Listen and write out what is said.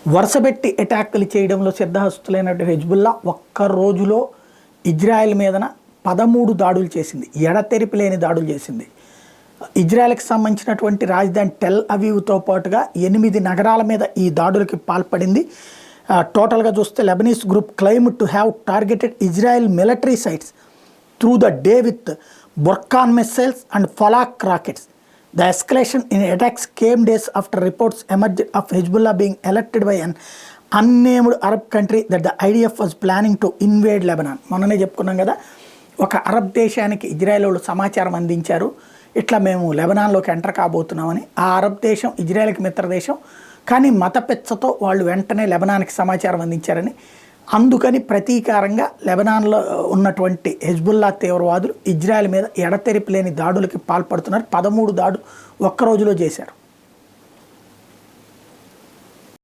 వరుసపెట్టి అటాక్లు చేయడంలో సిద్ధహస్తులైనటువంటి హెజ్బుల్లా ఒక్క రోజులో ఇజ్రాయెల్ మీదన 13 దాడులు చేసింది. ఎడతెరిపి లేని దాడులు చేసింది. ఇజ్రాయెల్కి సంబంధించినటువంటి రాజధాని టెల్ అవీవ్తో పాటుగా 8 నగరాల మీద ఈ దాడులకి పాల్పడింది. టోటల్గా చూస్తే Lebanese group claim to have targeted Israel military sites through the day with Burkan missiles and Falaq rockets. The escalation in attacks came days after reports emerged of Hezbollah being alerted by an unnamed Arab country that the IDF was planning to invade Lebanon. మొన్ననే చెప్పుకున్నాం కదా, ఒక Arab దేశానికి Israel వాళ్ళు సమాచారం అందించారు, ఇట్లా మేము లెబనాన్లోకి ఎంటర్ కాబోతున్నామని. ఆ అరబ్ దేశం ఇజ్రాయెల్కి మిత్ర దేశం, కానీ మతపెచ్చతో వాళ్ళు వెంటనే లెబనాన్కి సమాచారం అందించారని. అందుకని ప్రతీకారంగా లెబనాన్లో ఉన్నటువంటి హెజ్బుల్లా తీవ్రవాదులు ఇజ్రాయెల్ మీద ఎడతెరిపి లేని దాడులకి పాల్పడుతున్నారు. 13 దాడులు ఒక్క రోజులో చేశారు.